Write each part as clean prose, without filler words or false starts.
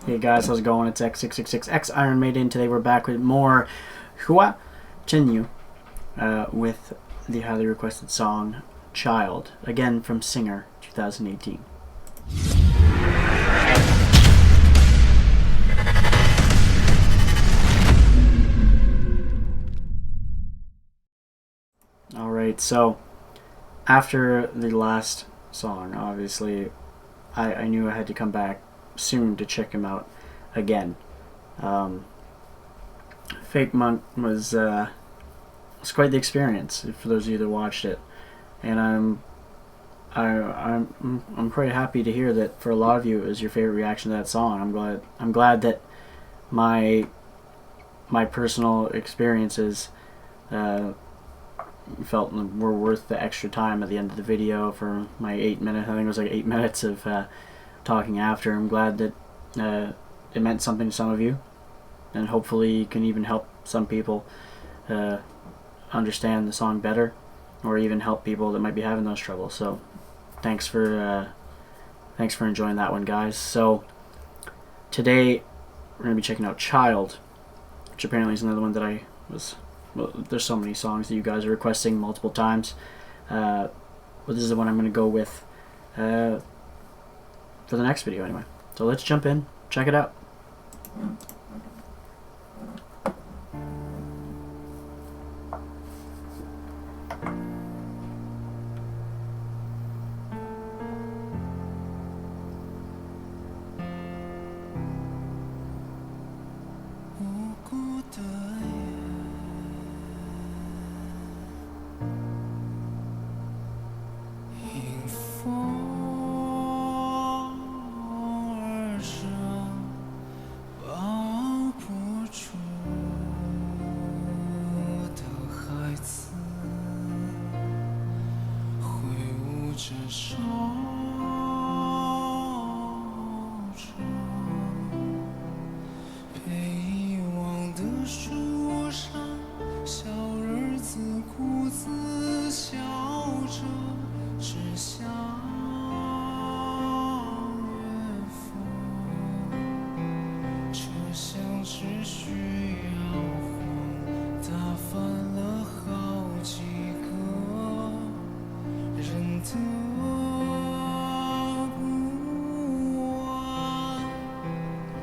Hey guys, how's it going? It's X666X Iron Maiden. Today we're back with more Hua Chenyu with the highly requested song Child, again from Singer 2018. Alright, so after the last song, obviously I knew I had to come back soon to check him out again. Fake Monk was quite the experience for those of you that watched it, and I'm quite happy to hear that for a lot of you it was your favorite reaction to that song. I'm glad that my personal experiences felt were worth the extra time at the end of the video for my 8 minutes. I think it was like 8 minutes of talking after. I'm glad that it meant something to some of you, and hopefully you can even help some people understand the song better, or even help people that might be having those troubles. So thanks for enjoying that one, guys. So today we're going to be checking out Child, which apparently is another one that well, there's so many songs that you guys are requesting multiple times, but this is the one I'm going to go with for the next video anyway. So let's jump in, check it out.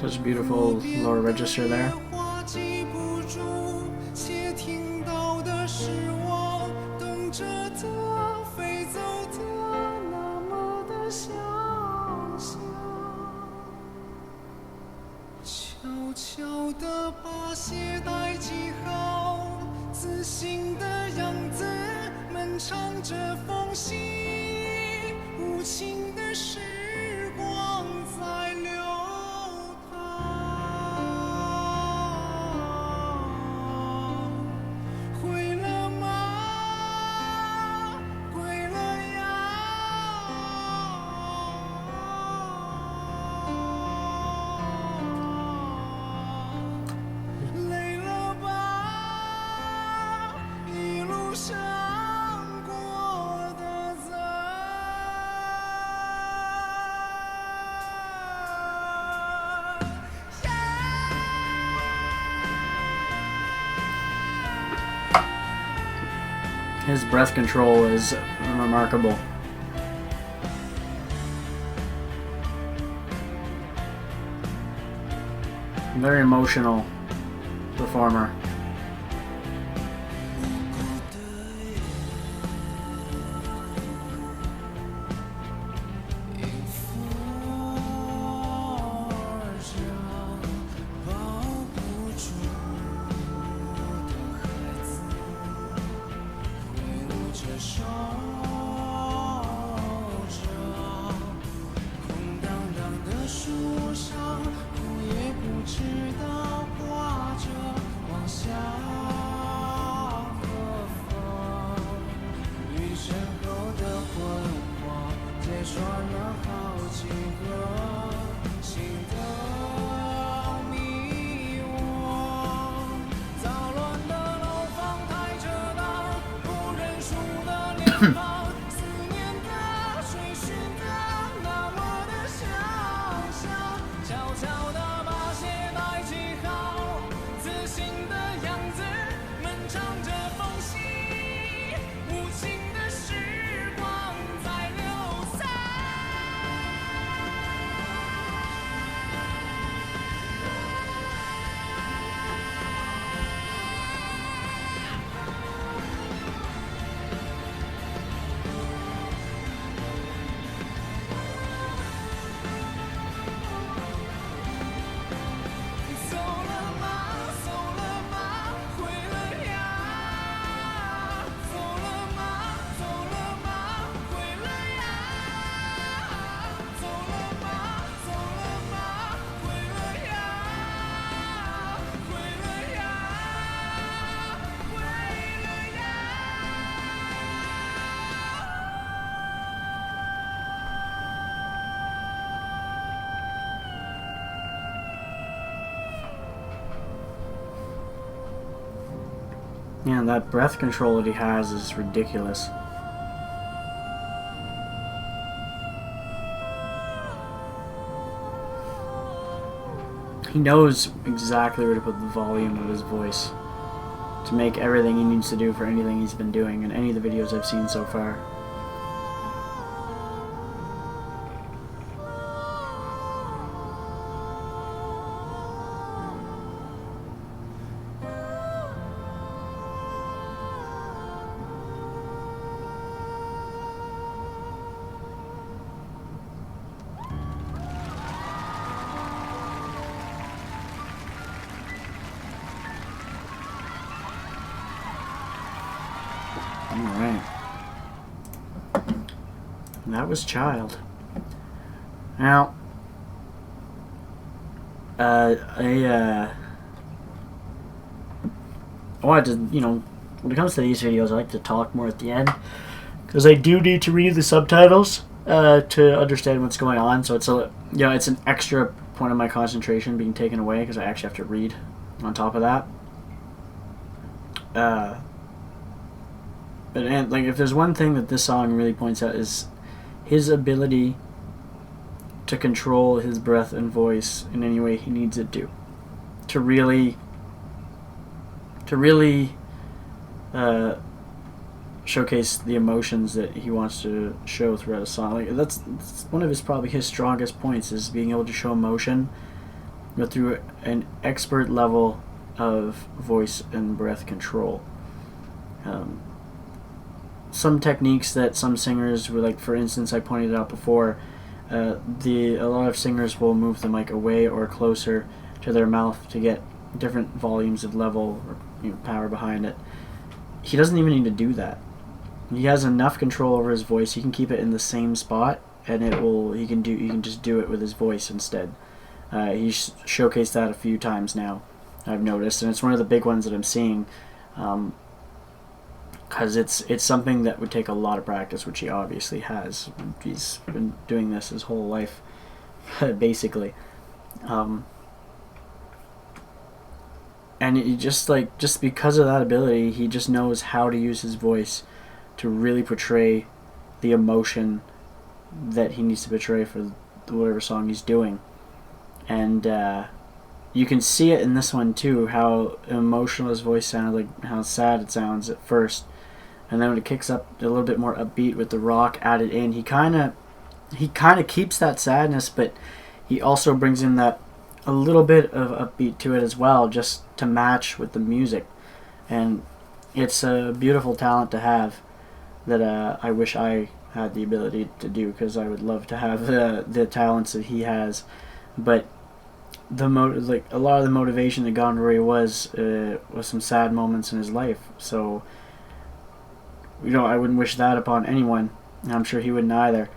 Such a beautiful lower register there. His breath control is remarkable. Very emotional performer. Yeah, that breath control that he has is ridiculous. He knows exactly where to put the volume of his voice to make everything he needs to do for anything he's been doing in any of the videos I've seen so far. Alright. That was Child. Now, I wanted to, when it comes to these videos, I like to talk more at the end, because I do need to read the subtitles to understand what's going on, so it's it's an extra point of my concentration being taken away, because I actually have to read on top of that. But if there's one thing that this song really points out is his ability to control his breath and voice in any way he needs it to really showcase the emotions that he wants to show throughout a song. That's one of his strongest points, is being able to show emotion, but through an expert level of voice and breath control. Some techniques that some singers were, like, for instance, I pointed out before, a lot of singers will move the mic away or closer to their mouth to get different volumes of level or power behind it. He doesn't even need to do that. He has enough control over his voice. He can keep it in the same spot, and he can just do it with his voice instead. He's showcased that a few times now, I've noticed, and it's one of the big ones that I'm seeing. Because it's something that would take a lot of practice, which he obviously has. He's been doing this his whole life, basically. And he just because of that ability, he just knows how to use his voice to really portray the emotion that he needs to portray for whatever song he's doing. And you can see it in this one too, how emotional his voice sounds, like how sad it sounds at first. And then when it kicks up a little bit more upbeat with the rock added in, he kind of keeps that sadness, but he also brings in that a little bit of upbeat to it as well, just to match with the music. And it's a beautiful talent to have that I wish I had the ability to do, because I would love to have the talents that he has. But a lot of the motivation that got him where he was some sad moments in his life. So I wouldn't wish that upon anyone. I'm sure he wouldn't either.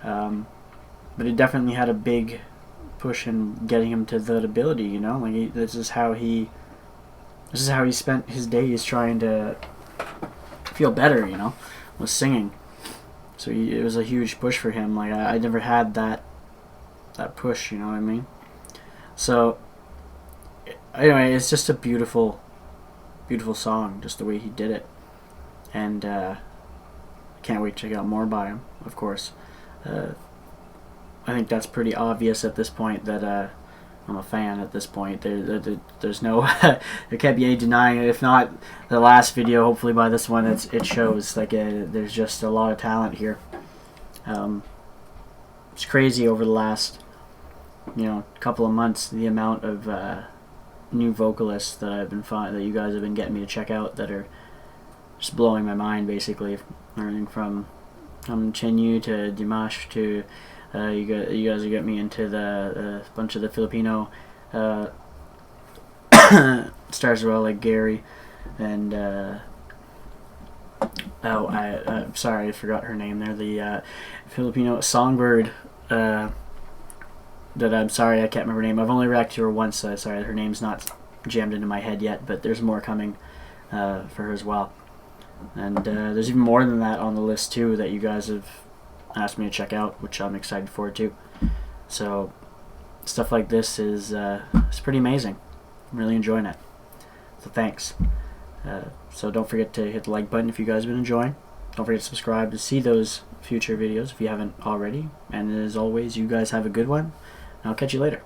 But it definitely had a big push in getting him to that ability. This is how he spent his days trying to feel better. Was singing. So it was a huge push for him. I never had that push. You know what I mean? So anyway, it's just a beautiful, beautiful song, just the way he did it. And can't wait to check out more by him, of course. I think that's pretty obvious at this point that I'm a fan at this point. There's no there can't be any denying it. If not the last video, hopefully by this one it shows there's just a lot of talent here. It's crazy over the last couple of months, the amount of new vocalists that that you guys have been getting me to check out, that are just blowing my mind, basically. Learning from Chenyu to Dimash to you guys are getting me into the bunch of the Filipino stars as well, like Gary and I'm sorry, I forgot her name there. The Filipino songbird that I'm sorry I can't remember her name. I've only reacted to her once, so sorry her name's not jammed into my head yet, but there's more coming for her as well. And there's even more than that on the list too that you guys have asked me to check out, which I'm excited for too. So stuff like this is it's pretty amazing. I'm really enjoying it. So thanks. So don't forget to hit the like button if you guys have been enjoying. Don't forget to subscribe to see those future videos if you haven't already. And as always, you guys have a good one. And I'll catch you later.